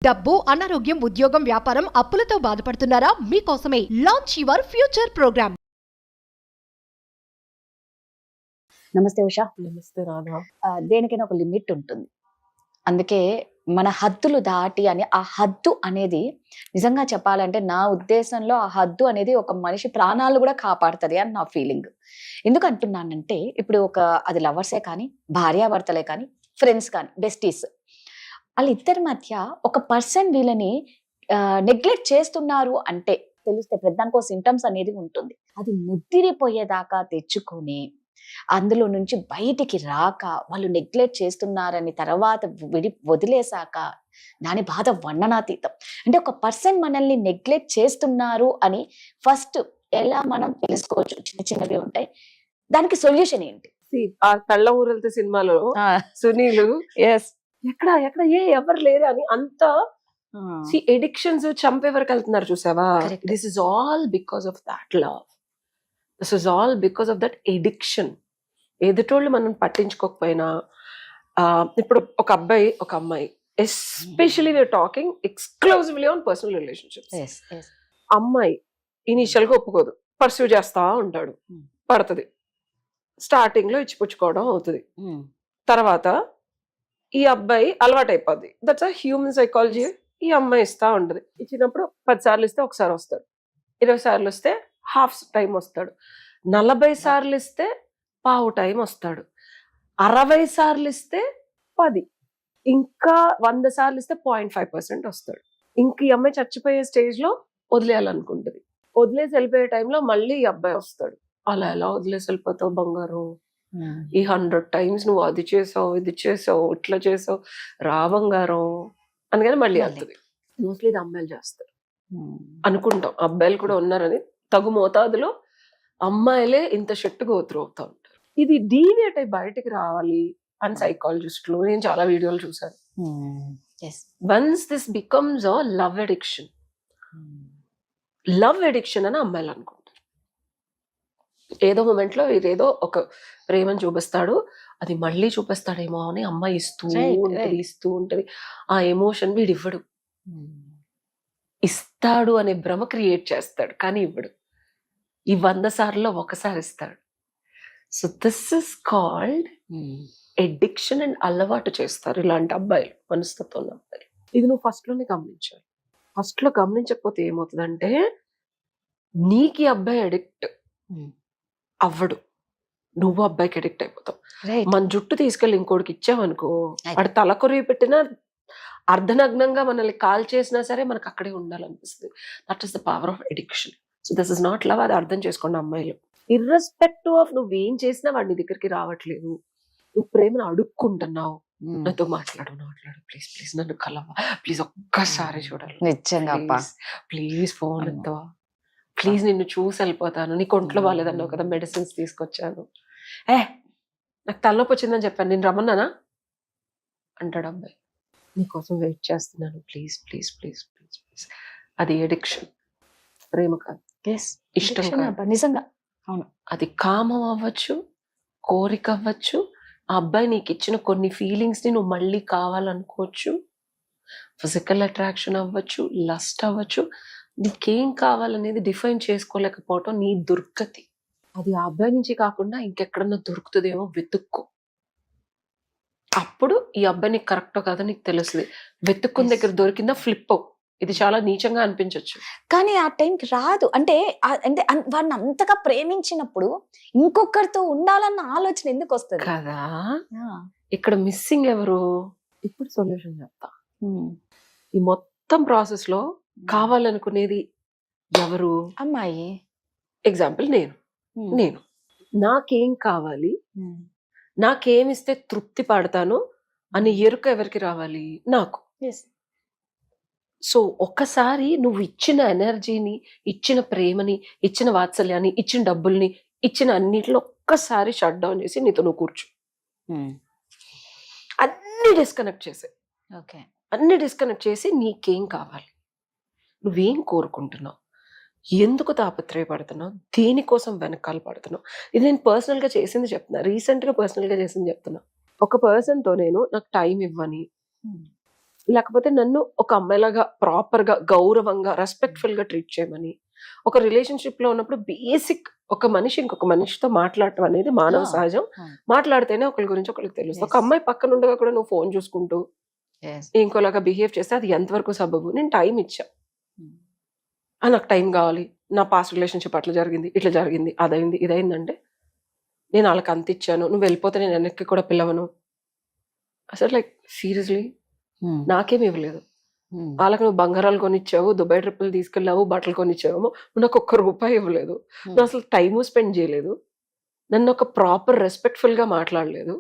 డబ్బు, అనారోగ్యం, ఉద్యోగం, వ్యాపారం, అప్పులతో బాధపడుతున్నారా? మీకోసమే లాంచ్ యువర్ ఫ్యూచర్ ప్రోగ్రామ్. నమస్తే ఉషా. నమస్తే రాధా. దేనికైనా ఒక లిమిట్ ఉంటుంది. అందుకే మన హద్దులు దాటి అని ఆ హద్దు అనేది నిజంగా చెప్పాలంటే నా ఉద్దేశంలో ఆ హద్దు అనేది ఒక మనిషి ప్రాణాలు కూడా కాపాడుతుంది అని నా ఫీలింగ్. ఎందుకు అంటున్నానంటే ఇప్పుడు అది లవర్సే కానీ, భార్యాభర్తలే కానీ, ఫ్రెండ్స్ కానీ, బెస్టీస్, వాళ్ళిద్దరి మధ్య ఒక పర్సన్ వీళ్ళని నెగ్లెక్ట్ చేస్తున్నారు అంటే తెలిస్తే ప్రధానికో సింటమ్స్ అనేది ఉంటుంది. అది ముద్దిరిపోయేదాకా తెచ్చుకొని అందులో నుంచి బయటికి రాక వాళ్ళు నెగ్లెక్ట్ చేస్తున్నారని తర్వాత వదిలేశాక దాని బాధ వర్ణనాతీతం. అంటే ఒక పర్సన్ మనల్ని నెగ్లెక్ట్ చేస్తున్నారు అని ఫస్ట్ ఎలా మనం తెలుసుకోవచ్చు? చిన్న చిన్నవి ఉంటాయి. దానికి సొల్యూషన్ ఏంటి? ఆ కళ్ళ ఊరల్తే సినిమాలో సునీల్ ఎక్కడ ఎక్కడ ఎవరు లేరు అని అంత ఎడిక్షన్స్ చంపే వరకు వెళ్తున్నారు చూసావా? This is all because of that love. This is all because of that addiction. ఎదుటోళ్ళు మనం పట్టించుకోకపోయినా ఇప్పుడు ఒక అబ్బాయి ఒక అమ్మాయి, especially we're talking exclusively on personal relationships. అమ్మాయి ఇనీషియల్ గా ఒప్పుకోదు, పర్సూ చేస్తా ఉంటాడు, పడుతుంది, స్టార్టింగ్ లో ఇచ్చిపుచ్చుకోవడం అవుతుంది, తర్వాత ఈ అబ్బాయి అలవాటు అయిపోద్ది. That's a human psychology. ఈ అమ్మాయి ఇస్తా ఉంటది, ఇచ్చినప్పుడు 10 సార్లు ఇస్తే 1 సారి వస్తాడు, 20 సార్లు ఇస్తే హాఫ్ టైం వస్తాడు, 40 సార్లు ఇస్తే పావు టైం వస్తాడు, 60 సార్లు ఇస్తే 10, ఇంకా 100 సార్లు ఇస్తే 0.5% వస్తాడు. ఇంక ఈ అమ్మాయి చచ్చిపోయే స్టేజ్ లో వదిలేయాలనుకుంటుంది. వదిలేసి వెళ్ళిపోయే టైంలో మళ్ళీ ఈ అబ్బాయి వస్తాడు. అలా ఎలా వదిలేసి వెళ్ళిపోతావు బంగారం? ఈ 100 times నువ్వు అది చేసావు, ఇది చేసావు, ఇట్లా చేసావు, రా బంగారం అందుకని మళ్ళీ వెళ్తుంది. మోస్ట్లీ ఇది అమ్మాయిలు చేస్తారు అనుకుంటాం. అబ్బాయిలు కూడా ఉన్నారని తగు మోతాదులో అమ్మాయిలే ఇంత షెట్టు గోత్రు అవుతా ఉంటారు. ఇది డీవియేట్ అయి బయటికి రావాలి అని సైకాలజిస్టులు నేను చాలా వీడియోలు చూసాను. Once this becomes a love addiction, love addiction అని అమ్మాయిలు అనుకుంటారు. ఏదో మూమెంట్ లో ఇదేదో ఒక ప్రేమను చూపిస్తాడు, అది మళ్ళీ చూపిస్తాడేమో అని అమ్మాయి ఇస్తూ ఉంటది. ఆ ఎమోషన్ వీడు ఇవ్వడు, ఇస్తాడు అనే భ్రమ క్రియేట్ చేస్తాడు కానీ ఇవ్వడు. ఈ 100 సార్లు 1 సారి ఇస్తాడు. So this is called addiction. And అలవాటు చేస్తారు ఇలాంటి అబ్బాయిలు, మనస్తత్వం ఉన్న అబ్బాయిలు. ఇది నువ్వు ఫస్ట్ లోనే గమనించాలి. ఫస్ట్ లో గమనించకపోతే ఏమవుతుందంటే నీకు ఈ అబ్బాయి అడిక్ట్ అవ్వడు, నువ్వు అబ్బాయికి అడిక్ట్ అయిపోతావు. మన జుట్టు తీసుకెళ్ళి ఇంకోటికి ఇచ్చావనుకో, వాడు తల కొరివి పెట్టినా అర్ధనగ్నంగా మనల్ని కాల్ చేసినా సరే మనకు అక్కడే ఉండాలనిపిస్తుంది. That is the power of addiction. So this is not love. అది అర్థం చేసుకోండి అమ్మాయిలు. ఇర్రెస్పెక్టివ్ ఆఫ్ నువ్వేం చేసినా వాడి దగ్గరికి రావట్లేదు, నువ్వు ప్రేమను అడుక్కుంటున్నావు, నాతో మాట్లాడు ప్లీజ్ ప్లీజ్ నన్ను కలవా, ప్లీజ్ ఒక్కసారి చూడాలి, నిజంగా ప్లీజ్ ఫోన్ ఎత్తవా, ప్లీజ్ నిన్ను చూసి వెళ్ళిపోతాను, నీకు ఒంట్లో బాగాలేదన్నావు కదా మెడిసిన్స్ తీసుకొచ్చాను, నాకు తలనొప్పి వచ్చిందని చెప్పాను, నేను రమ్మన్నానా అంటాడు అబ్బాయి. నీకోసం వెయిట్ చేస్తున్నాను, please please please please please. అది ఎడిక్షన్, ప్రేమ కాదు, ఇష్టం కాదు. నిజంగా అవును. అది కామం అవ్వచ్చు, కోరిక అవ్వచ్చు, ఆ అబ్బాయి నీకు ఇచ్చిన కొన్ని ఫీలింగ్స్ ని నువ్వు మళ్ళీ కావాలనుకోవచ్చు, ఫిజికల్ అట్రాక్షన్ అవ్వచ్చు, లస్ట్ అవ్వచ్చు. నీకేం కావాలనేది డిఫైన్ చేసుకోలేకపోవటం నీ దుర్గతి. అది ఆ అబ్బాయి నుంచి కాకుండా ఇంకెక్కడన్నా దొరుకుతుందేమో వెతుక్కో. అప్పుడు ఈ అబ్బాయి నీకు కరెక్టో కాదో నీకు తెలుస్తుంది. వెతుక్కున్న దగ్గర దొరికిందా ఫ్లిప్ అవు. ఇది చాలా నీచంగా అనిపించవచ్చు కానీ ఆ టైంకి రాదు. అంటే వాడిని అంతగా ప్రేమించినప్పుడు ఇంకొకరితో ఉండాలన్న ఆలోచన ఎందుకు వస్తుంది కదా? ఇక్కడ మిస్సింగ్ ఎవరు? ఇప్పుడు సొల్యూషన్ చెప్తా. ఈ మొత్తం ప్రాసెస్ లో కావాలనుకునేది ఎవరు? అమ్మాయి. ఎగ్జాంపుల్ నేను నాకేం కావాలి, నాకేమిస్తే తృప్తి పడతాను అని ఎరుక ఎవరికి రావాలి? నాకు. సో ఒక్కసారి నువ్వు ఇచ్చిన ఎనర్జీని, ఇచ్చిన ప్రేమని, ఇచ్చిన వాత్సల్యాన్ని, ఇచ్చిన డబ్బుల్ని, ఇచ్చిన అన్నిటిలో ఒక్కసారి షట్ డౌన్ చేసి నీతో నువ్వు కూర్చో. అన్ని డిస్కనెక్ట్ చేసి నీకేం కావాలి, నువ్వేం కోరుకుంటున్నావు, ఎందుకు తాపత్రయపడుతున్నావు, దేనికోసం వెనకాల పడుతున్నావు. ఇది నేను పర్సనల్ గా చేసింది చెప్తున్నా, రీసెంట్ గా పర్సనల్ గా చేసింది చెప్తున్నా. ఒక పర్సన్ తో నాకు టైం ఇవ్వని, లేకపోతే నన్ను ఒక అమ్మాయిలాగా ప్రాపర్ గా గౌరవంగా రెస్పెక్ట్ఫుల్ గా ట్రీట్ చేయమని. ఒక రిలేషన్షిప్ లో ఉన్నప్పుడు బేసిక్ ఒక మనిషి ఇంకొక మనిషితో మాట్లాడటం అనేది మానవ సహజం. మాట్లాడితేనే ఒకరి గురించి ఒకరికి తెలుస్తుంది. ఒక అమ్మాయి పక్కన ఉండగా కూడా నువ్వు ఫోన్ చూసుకుంటూ ఇంకోలాగా బిహేవ్ చేస్తే అది ఎంతవరకు సబబు? నేను టైం ఇచ్చా, నాకు టైం కావాలి, నా పాస్ట్ రిలేషన్షిప్ అట్లా జరిగింది, ఇట్లా జరిగింది, అదైంది, ఇదైందంటే నేను వాళ్ళకి అంత ఇచ్చాను, నువ్వు వెళ్ళిపోతే నేను వెనక్కి కూడా పిలవను. అసలు లైక్ సీరియస్లీ నాకేమి ఇవ్వలేదు. వాళ్ళకి నువ్వు బంగారాలు కొనిచ్చావు, దుబాయ్ ట్రిప్పులు తీసుకెళ్ళావు, బట్టలు కొనిచ్చావేమో, నువ్వు నాకు ₹1 ఇవ్వలేదు. నువ్వు అసలు టైము స్పెండ్ చేయలేదు, నన్ను ఒక ప్రాపర్ రెస్పెక్ట్ఫుల్ గా మాట్లాడలేదు,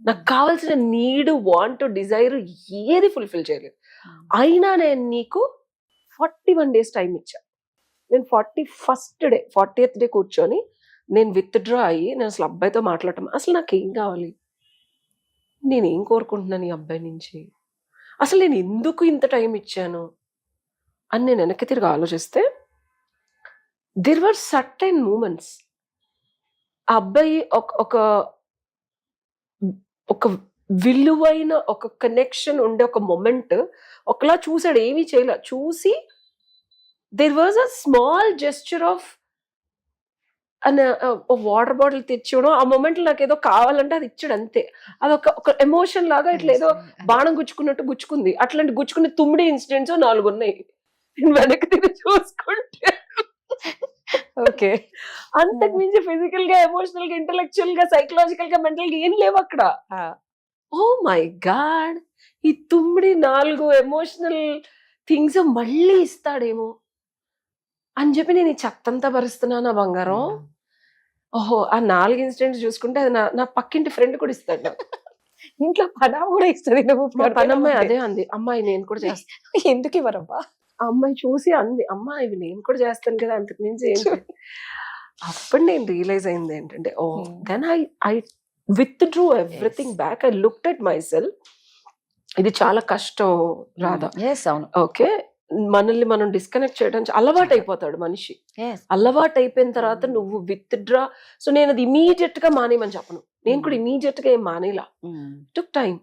నాకు కావాల్సిన నీడ్, వాంట్, డిజైర్ ఏది ఫుల్ఫిల్ చేయలేదు. అయినా నేను నీకు 41 days టైం ఇచ్చా. నేను 40th డే కూర్చొని నేను విత్డ్రా అయ్యి నేను అసలు అబ్బాయితో మాట్లాడటం, అసలు నాకేం కావాలి, నేనేం కోరుకుంటున్నాను ఈ అబ్బాయి నుంచి, అసలు నేను ఎందుకు ఇంత టైం ఇచ్చాను అని నేను వెనక్కి తిరిగి ఆలోచిస్తే దేర్ వర్ సర్టైన్ మూమెంట్స్. ఆ అబ్బాయి ఒక ఒక విలువైన ఒక కనెక్షన్ ఉండే ఒక మొమెంట్ ఒకలా చూసాడు, ఏమీ చేయలే, చూసి there was a small gesture of water bottle తెచ్చివడం. ఆ మూమెంట్ నాకు ఏదో కావాలంటే అది ఇచ్చాడు అంతే. అది ఒక ఎమోషన్ లాగా ఇట్లా ఏదో బాణం గుచ్చుకున్నట్టు గుచ్చుకుంది. అట్లాంటి గుచ్చుకునే 9 ఇన్సిడెంట్స్ 4 ఉన్నాయి. నేను వెనక్కి తిరిగి చూసుకుంటే ఓకే, అంతకు మించి ఫిజికల్ గా, ఎమోషనల్ గా, ఇంటెలెక్చువల్ గా, సైకలాజికల్ గా, మెంటల్ గా ఏం లేవు అక్కడ. ఓ మై గాడ్, ఈ 4 ఎమోషనల్ థింగ్స్ మళ్ళీ ఇస్తాడేమో అని చెప్పి నేను ఈ చెత్తంతా భరిస్తున్నాను ఆ బంగారం. ఓహో, ఆ 4 ఇన్సిడెంట్స్ చూసుకుంటే అది నా పక్కింటి ఫ్రెండ్ కూడా ఇస్తాడు. ఇంట్లో పనామ కూడా ఇస్తుంది. మా పనమ్మాయి అదే అంది, అమ్మాయి నేను కూడా చేస్తాను. ఎందుకు ఇవ్వరబ్బా? ఆ అమ్మాయి చూసి అంది, అమ్మా ఇవి నేను కూడా చేస్తాను కదా, అంతకు మించి ఏంటి. అప్పుడు నేను రియలైజ్ అయింది ఏంటంటే, oh then I withdrew everything back. I looked at myself. ఇది చాలా కష్టం రాధా. ఓకే, మనల్ని మనం డిస్కనెక్ట్ చేయడం అలవాటు అయిపోతాడు మనిషి. అలవాటు అయిపోయిన తర్వాత నువ్వు విత్డ్రా. సో నేను అది ఇమీడియట్ గా మానేయమని చెప్పను, నేను కూడా ఇమీడియట్ గా ఏం మానేలా. Took time.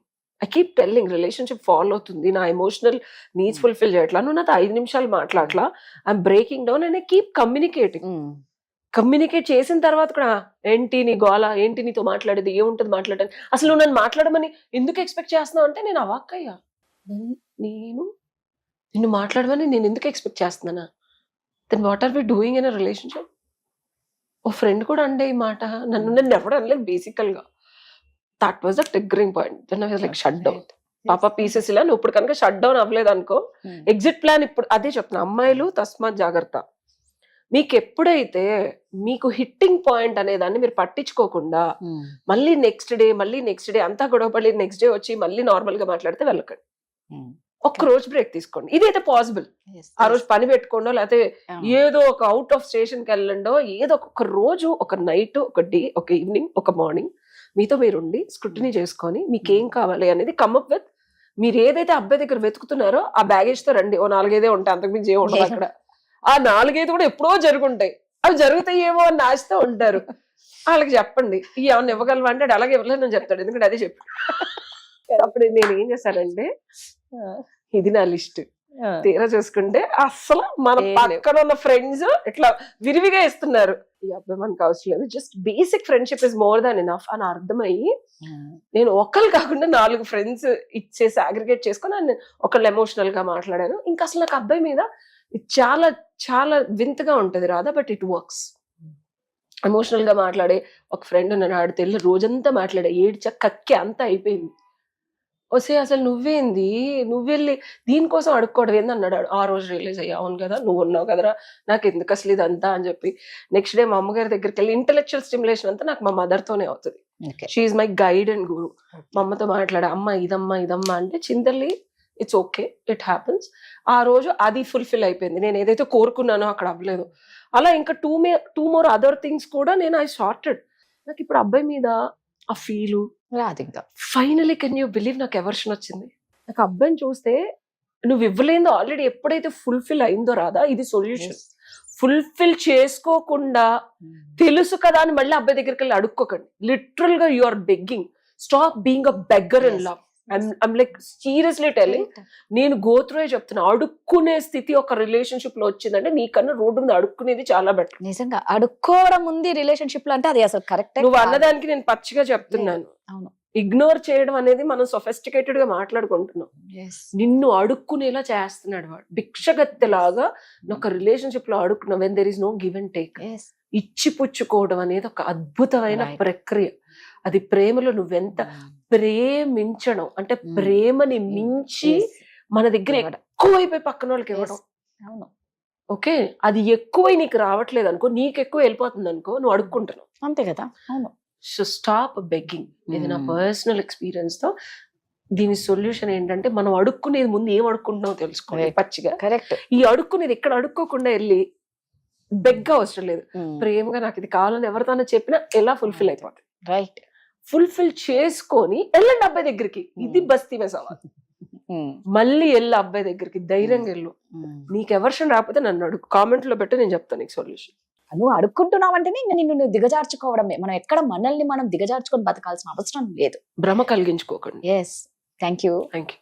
I keep telling, relationship follow అవుతుంది, నా ఎమోషనల్ నీడ్స్ ఫుల్ఫిల్ చేయట్లా, నువ్వు నాతో 5 నిమిషాలు మాట్లాడలా, I'm breaking down and I keep communicating. Communicate చేసిన తర్వాత కూడా ఏంటి నీ గోల, ఏంటి నీతో మాట్లాడేది, ఏముంటది మాట్లాడని, అసలు నువ్వు నన్ను మాట్లాడమని ఎందుకు ఎక్స్పెక్ట్ చేస్తున్నావు అంటే నేను అవాక్కయ్యా. నిన్ను మాట్లాడమని నేను ఎందుకు ఎక్స్పెక్ట్ చేస్తున్నానా? Then what are we doing in a relationship? ఓ ఫ్రెండ్ కూడా అంటే ఈ మాట నన్ను ఎవరు అనలేదు బేసికల్ గా. That was the triggering point. Then I was like shut down. పాప పీసెస్ ఇలా నువ్వు ఇప్పుడు కనుక షట్ డౌన్ అవ్వలేదు అనుకో, ఎగ్జిట్ ప్లాన్ ఇప్పుడు అదే చెప్తున్నా, అమ్మాయిలు తస్మాత్ జాగ్రత్త. మీకు ఎప్పుడైతే మీకు హిట్టింగ్ పాయింట్ అనే దాన్ని మీరు పట్టించుకోకుండా మళ్ళీ నెక్స్ట్ డే అంతా గొడవపడి నెక్స్ట్ డే వచ్చి మళ్ళీ నార్మల్ గా మాట్లాడితే వెళ్ళకండి. ఒక్క రోజు బ్రేక్ తీసుకోండి, ఇదైతే పాసిబుల్. ఆ రోజు పని పెట్టుకోండో, లేకపోతే ఏదో ఒక అవుట్ ఆఫ్ స్టేషన్ కి వెళ్ళండో, ఏదో ఒక రోజు, ఒక నైట్, ఒక డే, ఒక ఈవినింగ్, ఒక మార్నింగ్ మీతో మీరుండి స్క్రూటినీ చేసుకొని మీకేం కావాలి అనేది కమ్అప్ విత్. మీరు ఏదైతే అబ్బాయి దగ్గర వెతుకుతున్నారో ఆ బ్యాగేజ్ తో రండి. ఓ 4-5 ఉంటాయి, అంతకుమించి ఏమి ఉండదు అక్కడ. ఆ 4-5 కూడా ఎప్పుడో జరుగుంటాయి, అవి జరుగుతాయేమో అని ఆశతో ఉంటారు. వాళ్ళకి చెప్పండి, ఏమన్నా ఇవ్వగలవా అంటే అలాగే ఇవ్వలేదు అని చెప్తాడు, ఎందుకంటే అదే చెప్పు. అప్పుడు నేను ఏం చేశానంటే, ఇది నా లిస్ట్. తీరా చూసుకుంటే అసలు మన పక్కన ఉన్న ఫ్రెండ్స్ ఇట్లా విరివిగా ఇస్తున్నారు. ఈ అబ్బాయి మనకు అవసరం లేదు, just basic friendship is more than enough అని అర్థమయ్యి నేను ఒకళ్ళు కాకుండా 4 ఫ్రెండ్స్ ఇచ్చేసి అగ్రిగేట్ చేసుకొని ఒకళ్ళు ఎమోషనల్ గా మాట్లాడాను. ఇంకా అసలు నాకు అబ్బాయి మీద చాలా చాలా వింతగా ఉంటది రాదా, బట్ ఇట్ వర్క్స్. ఎమోషనల్ గా మాట్లాడే ఒక ఫ్రెండ్ నన్ను ఆడితే రోజంతా మాట్లాడే, ఏడ్చా కక్కి అంతా అయిపోయింది. వస్తే అసలు నువ్వేంది, నువ్వెళ్ళి దీనికోసం అడుక్కోవడం ఏంది అన్నాడు. ఆ రోజు రియలైజ్ అయ్యా, అవును కదా నువ్వు ఉన్నావు కదరా, నాకు ఎందుకు అసలు ఇదంతా అని చెప్పి నెక్స్ట్ డే మా అమ్మగారి దగ్గరికి వెళ్ళి ఇంటెలెక్చువల్ స్టిమ్యులేషన్ అంతా నాకు మా మదర్ తోనే అవుతుంది. She is my guide and guru. మా అమ్మతో మాట్లాడా, అమ్మ ఇదమ్మా అంటే చింతల్లి ఇట్స్ ఓకే, ఇట్ హ్యాపన్స్. ఆ రోజు అది ఫుల్ఫిల్ అయిపోయింది. నేను ఏదైతే కోరుకున్నానో అక్కడ అవ్వలేదు. అలా ఇంకా టూ మోర్ అదర్ థింగ్స్ కూడా నేను ఐ సార్టెడ్. నాకు ఇప్పుడు అబ్బాయి మీద ఆ ఫీలు రాదు ఇంకా. ఫైనలీ కెన్ యూ బిలీవ్ నాకు ఎవర్షన్ వచ్చింది. నాకు అబ్బాయిని చూస్తే నువ్వు ఇవ్వలేదో ఆల్రెడీ ఎప్పుడైతే ఫుల్ఫిల్ అయిందో రాదా, ఇది సొల్యూషన్. ఫుల్ఫిల్ చేసుకోకుండా తెలుసు కదా అని మళ్ళీ అబ్బాయి దగ్గరికి వెళ్ళి అడుక్కోకండి. లిటరల్ గా you are begging. Stop being a beggar in love. I'm like seriously telling, నేను గోత్రూ చెప్తున్నా, అడుక్కునే స్థితి ఒక రిలేషన్షిప్ లో వచ్చిందంటే నీకన్నా రోడ్డు మీద అడుక్కునేది చాలా బెటర్. నిజంగా అడుక్కోవడం ఉంది రిలేషన్షిప్ లో అంటే అది అసలు కరెక్ట్. నువ్వు అన్నదానికి నేను పచ్చిగా చెప్తున్నాను. అవును. ఇగ్నోర్ చేయడం అనేది మనం సొఫిస్టికేటెడ్ గా మాట్లాడుకుంటున్నాం. నిన్ను అడుక్కునేలా చేస్తున్నాడు వాడు, భిక్షగత్తెలాగా ఒక రిలేషన్షిప్ లో అడుక్కున్నావు. When there is no give and take, ఇచ్చి పుచ్చుకోవడం అనేది ఒక అద్భుతమైన ప్రక్రియ. అది ప్రేమలో నువ్వెంత ప్రేమించడం అంటే ప్రేమని మించి మన దగ్గర ఎక్కువైపోయి పక్కన వాళ్ళకి ఇవ్వడం. అవును. ఓకే, అది ఎక్కువై నీకు రావట్లేదు అనుకో, నీకు ఎక్కువ వెళ్ళిపోతుంది అనుకో, నువ్వు అడుక్కుంటున్నావు. అంతే కదా. అవును. So stop begging. ఇది నా పర్సనల్ ఎక్స్పీరియన్స్ తో. దీని సొల్యూషన్ ఏంటంటే మనం అడుక్కునేది ముందు ఏం అడుక్కుంటున్నావు తెలుసుకోవాలి పచ్చిగా. కరెక్ట్. ఈ అడుక్కునేది ఎక్కడ అడుక్కోకుండా వెళ్ళి బెగ్గా అవసరం లేదు, ప్రేమగా నాకు ఇది కావాలని ఎవరితోనో చెప్పినా ఎలా ఫుల్ఫిల్ అయిపోతుంది. రైట్. ఫుల్ఫిల్ చేసుకొని వెళ్ళండి అబ్బాయి దగ్గరికి. ఇది బస్తీ మే సవాల్. మళ్ళీ వెళ్ళు అబ్బాయి దగ్గరికి, ధైర్యంగా వెళ్ళు. నీకు ఎవర్షన్ రాకపోతే నన్ను అడుగు, కామెంట్ లో పెట్టి నేను చెప్తాను నీకు సొల్యూషన్. నువ్వు అడుక్కుంటున్నావంటేనే ఇంకా నిన్ను దిగజార్చుకోవడమే. మనం ఎక్కడ మనల్ని మనం దిగజార్చుకొని బతకాల్సిన అవసరం లేదు. భ్రమ కలిగించుకోకండి. Yes. Thank you. Thank you.